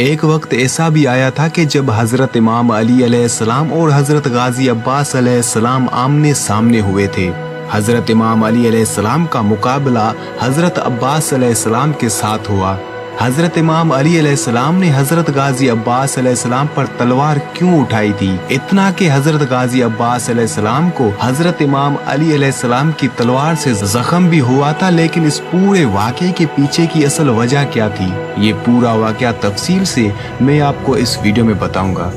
एक वक्त ऐसा भी आया था कि जब हजरत इमाम अली अलैहिस्सलाम और हजरत गाजी अब्बास अलैहिस्सलाम आमने सामने हुए थे। हजरत इमाम अली अलैहिस्सलाम का मुकाबला हजरत अब्बास अलैहिस्सलाम के साथ हुआ। हजरत इमाम अली अलैहिस्सलाम ने हजरत गाजी अब्बास अलैहिस्सलाम पर तलवार क्यों उठाई थी? इतना कि हजरत गाजी अब्बास अलैहिस्सलाम को हजरत इमाम अली अलैहिस्सलाम की तलवार से जख्म भी हुआ था। लेकिन इस पूरे वाक़े के पीछे की असल वजह क्या थी, ये पूरा वाक़या तफसील से मैं आपको इस वीडियो में बताऊंगा।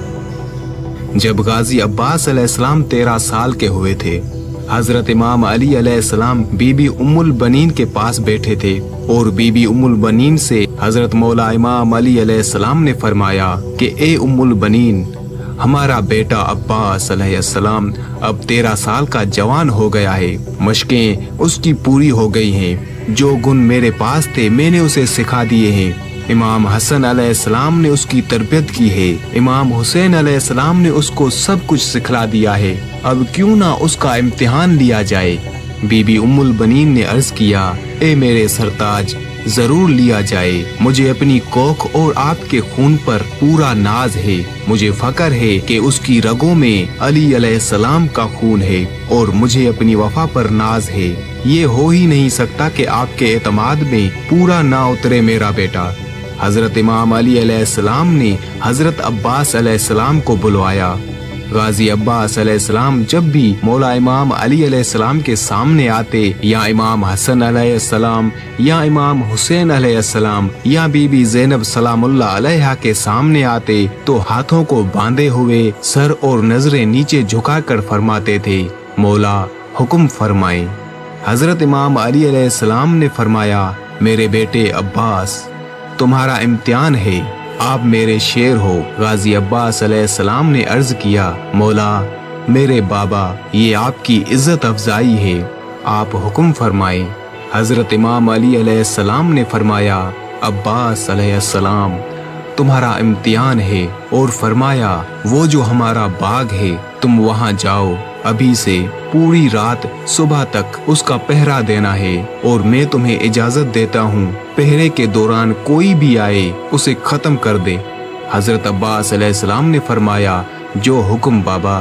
जब गाजी अब्बास अलैहिस्सलाम 13 साल के हुए थे, हजरत इमाम अली अलैहिस्सलाम बीबी उम्मुल बनीन के पास बैठे थे और बीबी उम्मुल बनीन से हजरत मौला इमाम अली अलैहिस्सलाम ने फरमाया कि ए उम्मुल बनीन, हमारा बेटा अब्बास अलैहिस्सलाम अब 13 साल का जवान हो गया है। मशकें उसकी पूरी हो गई हैं। जो गुण मेरे पास थे मैंने उसे सिखा दिए हैं। इमाम हसन अलैहिस्सलाम ने उसकी तरबियत की है। इमाम हुसैन अलैहिस्सलाम ने उसको सब कुछ सिखला दिया है। अब क्यों ना उसका इम्तिहान लिया जाए। बीबी उम्मुल बनीन ने अर्ज किया, ए मेरे सरताज, जरूर लिया जाए। मुझे अपनी कोख और आपके खून पर पूरा नाज है। मुझे फक्र है कि उसकी रगों में अली अलैहिस्सलाम का खून है और मुझे अपनी वफा पर नाज है। ये हो ही नहीं सकता कि आपके एतमाद में पूरा ना उतरे मेरा बेटा। हजरत इमाम अली अलैहिस्सलाम ने हजरत अब्बास अलैहिस्सलाम को बुलवाया। गाजी अब्बास अलैहिस्सलाम जब भी मौला इमाम अली अलैहिस्सलाम के सामने आते, या इमाम हसन अलैहिस्सलाम या इमाम हुसैन अलैहिस्सलाम या बीबी ज़ैनब सलामुल्लाह अलैहा के सामने आते, तो हाथों को बांधे हुए सर और नजरें नीचे झुकाकर फरमाते थे, मौला हुक्म फरमाएं। हजरत इमाम अली अलैहिस्सलाम ने फरमाया, मेरे बेटे अब्बास, तुम्हारा इम्तिहान है, आप मेरे शेर हो। गाजी अब्बास अलैहिस्सलाम ने अर्ज किया, मौला मेरे बाबा, ये आपकी इज्जत अफजाई है, आप हुक्म फरमाएं। हजरत इमाम अली अलैहिस्सलाम ने फरमाया, अब्बास अलैहिस्सलाम, तुम्हारा इम्तिहान है, और फरमाया, वो जो हमारा बाग है तुम वहाँ जाओ, अभी से पूरी रात सुबह तक उसका पहरा देना है, और मैं तुम्हें इजाजत देता हूँ पहरे के दौरान कोई भी आए उसे खत्म कर दे। हजरत अब्बास अलैहिस्सलाम ने फरमाया, जो हुक्म बाबा।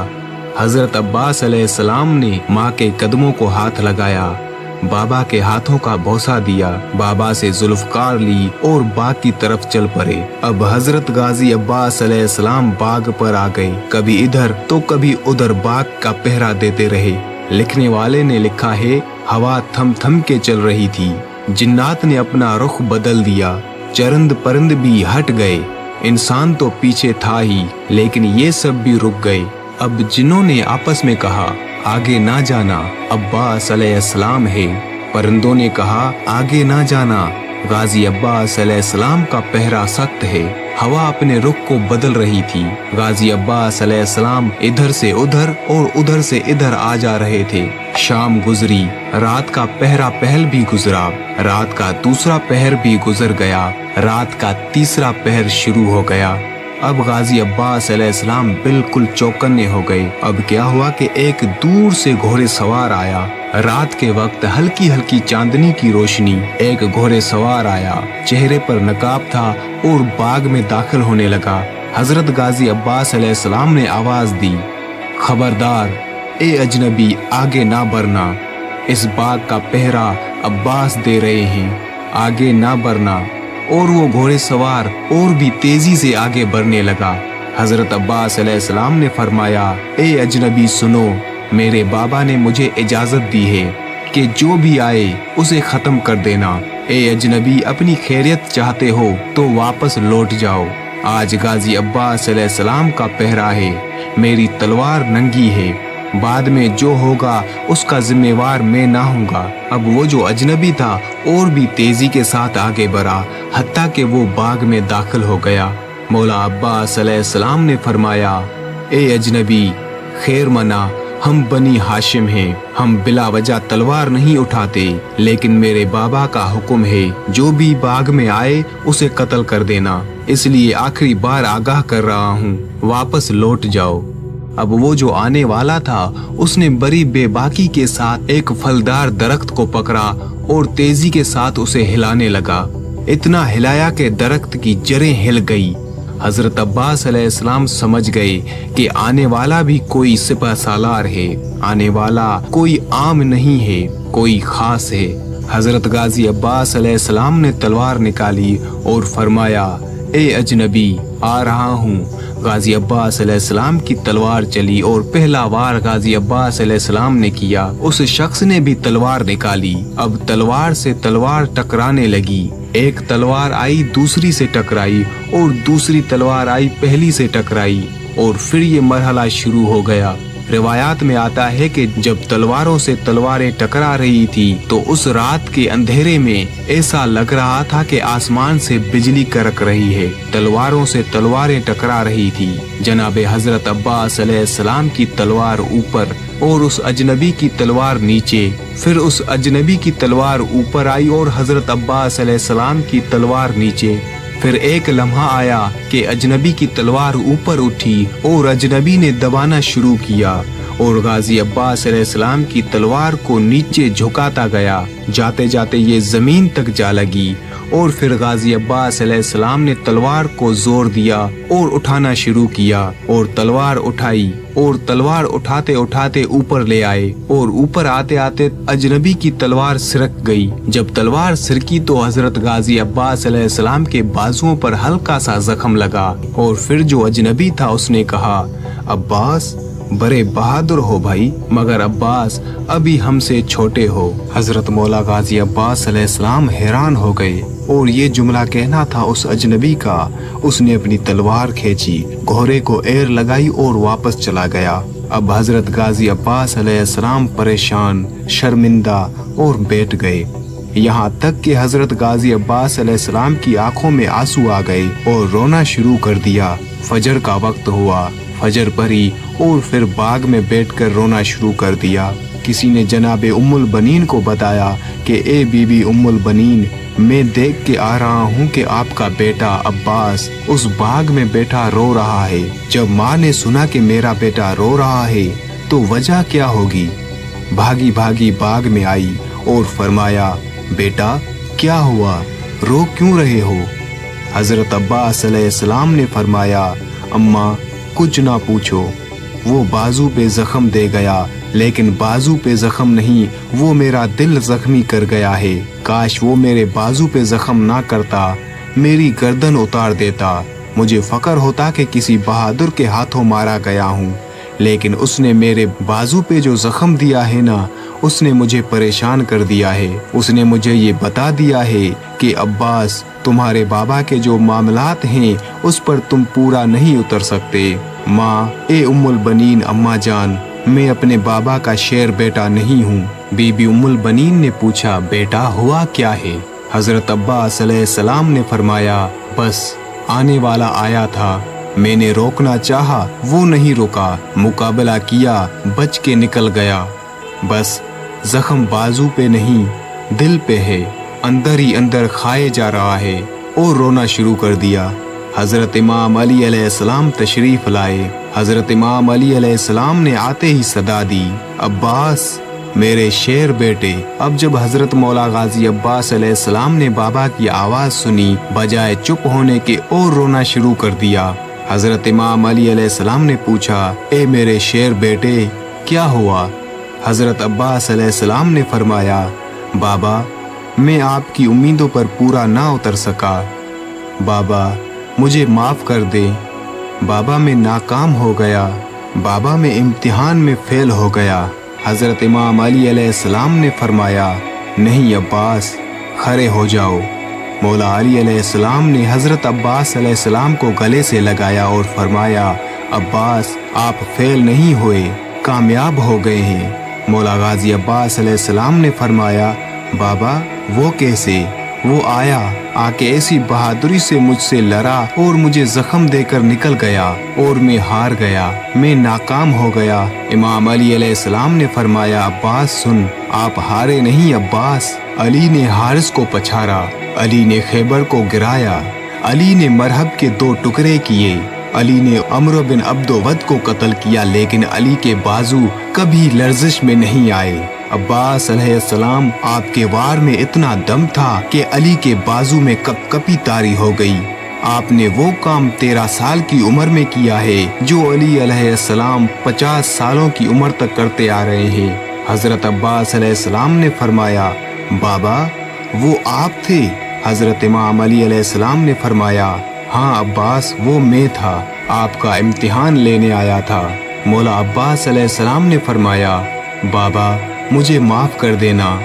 हजरत अब्बास अलैहिस्सलाम ने माँ के कदमों को हाथ लगाया, बाबा के हाथों का बोसा दिया, बाबा से जुल्फकार ली और बाग की तरफ चल पड़े। अब हजरत गाजी अब्बास अलैहिस्सलाम बाग पर आ गए। कभी इधर तो कभी उधर बाग का पहरा देते रहे। लिखने वाले ने लिखा है, हवा थम थम के चल रही थी, जिन्नात ने अपना रुख बदल दिया, चरंद परिंद भी हट गए, इंसान तो पीछे था ही, लेकिन ये सब भी रुक गए। अब जिन्हों ने आपस में कहा, आगे ना जाना, अब्बास अलैहिस्सलाम है। परिंदों ने कहा, आगे ना जाना, गाजी अब्बास अलैहिस्सलाम का पहरा सख्त है। हवा अपने रुख को बदल रही थी। गाजी अब्बास अलैहिस्सलाम इधर से उधर और उधर से इधर आ जा रहे थे। शाम गुजरी, रात का पहरा पहल भी गुजरा, रात का दूसरा पहर भी गुजर गया, रात का तीसरा पहर शुरू हो गया। अब गाजी अब्बास अलैहिस्सलाम बिल्कुल चौकन्ने हो गए। अब क्या हुआ कि एक दूर से घोड़े सवार आया। रात के वक्त हल्की हल्की चांदनी की रोशनी, एक घोड़े सवार आया, चेहरे पर नकाब था और बाग में दाखिल होने लगा। हजरत गाजी अब्बास अलैहिस्सलाम ने आवाज दी, खबरदार ए अजनबी, आगे ना बढ़ना, इस बाग का पहरा अब्बास दे रहे हैं, आगे ना बढ़ना। और वो घोड़े सवार और भी तेजी से आगे बढ़ने लगा। हजरत अब्बास अलैहिस्सलाम ने फरमाया, ए अजनबी सुनो, मेरे बाबा ने मुझे इजाजत दी है कि जो भी आए उसे खत्म कर देना। ए अजनबी, अपनी खैरियत चाहते हो तो वापस लौट जाओ। आज गाजी अब्बास अलैहिस्सलाम का पहरा है, मेरी तलवार नंगी है, बाद में जो होगा उसका जिम्मेवार मैं ना हूँगा। अब वो जो अजनबी था और भी तेजी के साथ आगे बढ़ा, हत्ता कि वो बाग में दाखिल हो गया। मौला अब्बास अलैहिस्सलाम ने फरमाया, ए अजनबी, खैर मना, हम बनी हाशिम हैं, हम बिला वजह तलवार नहीं उठाते, लेकिन मेरे बाबा का हुक्म है, जो भी बाग में आए उसे कत्ल कर देना, इसलिए आखिरी बार आगाह कर रहा हूँ, वापस लौट जाओ। अब वो जो आने वाला था उसने बड़ी बेबाकी के साथ एक फलदार दरख्त को पकड़ा और तेजी के साथ उसे हिलाने लगा। इतना हिलाया कि दरख्त की जड़ें हिल गई। हजरत अब्बास अलैहिस्सलाम समझ गए कि आने वाला भी कोई सिपह सालार है, आने वाला कोई आम नहीं है, कोई खास है। हजरत गाजी अब्बास अलैहिस्सलाम ने तलवार निकाली और फरमाया, ए अजनबी, आ रहा हूँ। गाजी अब्बास अलैहिस्सलाम की तलवार चली और पहला वार गाजी अब्बास अलैहिस्सलाम ने किया। उस शख्स ने भी तलवार निकाली। अब तलवार से तलवार टकराने लगी। एक तलवार आई दूसरी से टकराई और दूसरी तलवार आई पहली से टकराई और फिर ये मरहला शुरू हो गया। रिवायात में आता है कि जब तलवारों से तलवारें टकरा रही थी तो उस रात के अंधेरे में ऐसा लग रहा था कि आसमान से बिजली कड़क रही है। तलवारों से तलवारें टकरा रही थी। जनाबे हजरत अब्बास अलैहिस्सलाम की तलवार ऊपर और उस अजनबी की तलवार नीचे, फिर उस अजनबी की तलवार ऊपर आई और हजरत अब्बास अलैहिस्सलाम की तलवार नीचे। फिर एक लम्हा आया कि अजनबी की तलवार ऊपर उठी और अजनबी ने दबाना शुरू किया और गाजी अब्बास अलैहिस्सलाम की तलवार को नीचे झुकाता गया। जाते जाते ये जमीन तक जा लगी और फिर गाजी अब्बास अलैहिस्सलाम ने तलवार को जोर दिया और उठाना शुरू किया और तलवार उठाई और तलवार उठाते उठाते ऊपर ले आए और ऊपर आते आते अजनबी की तलवार सिरक गई। जब तलवार सिरकी तो हजरत गाजी अब्बास अलैहिस्सलाम के बाजुओं पर हल्का सा जख्म लगा और फिर जो अजनबी था उसने कहा, अब्बास बड़े बहादुर हो भाई, मगर अब्बास अभी हमसे छोटे हो। हजरत मौला गाजी अब्बास अलैहिस्सलाम हैरान हो गए और ये जुमला कहना था उस अजनबी का। उसने अपनी तलवार खींची, घोड़े को एर लगाई और वापस चला गया। अब हजरत गाजी अब्बास अलैहिस्सलाम परेशान, शर्मिंदा और बैठ गए। यहाँ तक कि हजरत गाजी अब्बास अलैहिस्सलाम की आंखों में आंसू आ गए और रोना शुरू कर दिया। फजर का वक्त हुआ, फजर पड़ी और फिर बाग में बैठकर रोना शुरू कर दिया। किसी ने जनाबे उम्मुल बनीन को बताया कि ए बीबी उम्मुल बनीन, मैं देख के आ रहा हूँ कि आपका बेटा अब्बास उस बाग में बैठा रो रहा है। जब माँ ने सुना कि मेरा बेटा रो रहा है तो वजह क्या होगी, भागी भागी बाग में आई और फरमाया, बेटा क्या हुआ, रो क्यों रहे हो? हजरत अब्बास अलैहिस्सलाम ने फरमाया, अम्मा कुछ ना पूछो, वो बाजू पे जख्म दे गया, लेकिन बाजू पे जख्म नहीं, वो मेरा दिल जख्मी कर गया है। काश वो मेरे बाजू पे जख्म ना करता, मेरी गर्दन उतार देता। मुझे फक्र होता कि किसी बहादुर के हाथों मारा गया हूँ, लेकिन उसने मेरे बाजू पे जो जख्म दिया है ना, उसने मुझे परेशान कर दिया है। उसने मुझे ये बता दिया है कि अब्बास, तुम्हारे बाबा के जो मामलात हैं उस पर तुम पूरा नहीं उतर सकते। माँ, ए उम्मुल बनीन अम्मा जान, मैं अपने बाबा का शेर बेटा नहीं हूँ। बीबी उम्मुल बनीन ने पूछा, बेटा हुआ क्या है? हजरत अब्बास अलैहिस्सलाम ने फरमाया, बस आने वाला आया था, मैंने रोकना चाहा, वो नहीं रुका, मुकाबला किया, बच के निकल गया। बस जख्म बाजू पे नहीं, दिल पे है, अंदर ही अंदर खाए जा रहा है। और रोना शुरू कर दिया। हजरत इमाम अली अलैहिस्सलाम तशरीफ लाए। हजरत इमाम अली अलैहिस्सलाम ने आते ही सदा दी, अब्बास मेरे शेर बेटे। अब जब हजरत मौला गाजी अब्बास अलैहिस्सलाम ने बाबा की आवाज सुनी, बजाय चुप होने के और रोना शुरू कर दिया। हजरत इमाम अली अलैहिस्सलाम ने पूछा, ए मेरे शेर बेटे क्या हुआ? हजरत अब्बास अलैहिस्सलाम ने फरमाया, बाबा मैं आपकी उम्मीदों पर पूरा ना उतर सका, बाबा मुझे माफ कर दे। बाबा मैं नाकाम हो गया, बाबा मैं इम्तिहान में फेल हो गया। हजरत इमाम अली अलैहिस्सलाम ने फरमाया, नहीं अब्बास, खड़े हो जाओ। मौला अली अलैहिस्सलाम ने हजरत अब्बास अलैहिस्सलाम को गले से लगाया और फरमाया, अब्बास आप फेल नहीं हुए, कामयाब हो गए हैं। मौला गाजी अब्बास अलैहिस्सलाम ने फरमाया, बाबा वो कैसे? वो आया, आके ऐसी बहादुरी से मुझसे लड़ा और मुझे जख्म देकर निकल गया और मैं हार गया, मैं नाकाम हो गया। इमाम अली अलैहिस्सलाम ने फरमाया, अब्बास सुन, आप हारे नहीं अब्बास। अली ने हारिस को पछाड़ा, अली ने खैबर को गिराया, अली ने मरहब के 2 टुकड़े किए, अली ने अम्र बिन अब्दोवद को कत्ल किया, लेकिन अली के बाजू कभी लर्जिश में नहीं आए। अब्बास अलैहिस्सलाम आपके वार में इतना दम था कि अली के बाजू में कपकपी तारी हो गई। आपने वो काम 13 साल की उम्र में किया है जो अली अलैहिस्सलाम 50 सालों की उम्र तक करते आ रहे हैं। हजरत अब्बास अलैहिस्सलाम ने फरमाया, बाबा वो आप थे? हजरत इमाम अली अलैहिस्सलाम ने फरमाया, हाँ अब्बास, वो मैं था, आपका इम्तिहान लेने आया था। मौला अब्बास अलैहिस्सलाम ने फरमाया, बाबा मुझे माफ कर देना,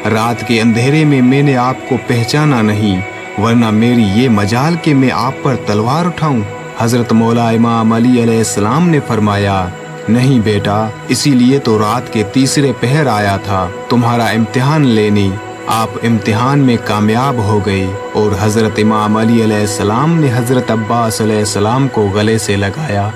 रात के अंधेरे में मैंने आपको पहचाना नहीं, वरना मेरी ये मजाल कि मैं आप पर तलवार उठाऊं। हजरत मौला इमाम अली अलैहिस्सलाम ने फरमाया, नहीं बेटा, इसीलिए तो रात के तीसरे पहर आया था तुम्हारा इम्तिहान लेने। आप इम्तिहान में कामयाब हो गए। और हजरत इमाम अली अलैहिस्सलाम ने हजरत अब्बास अलैहिस्सलाम को गले से लगाया।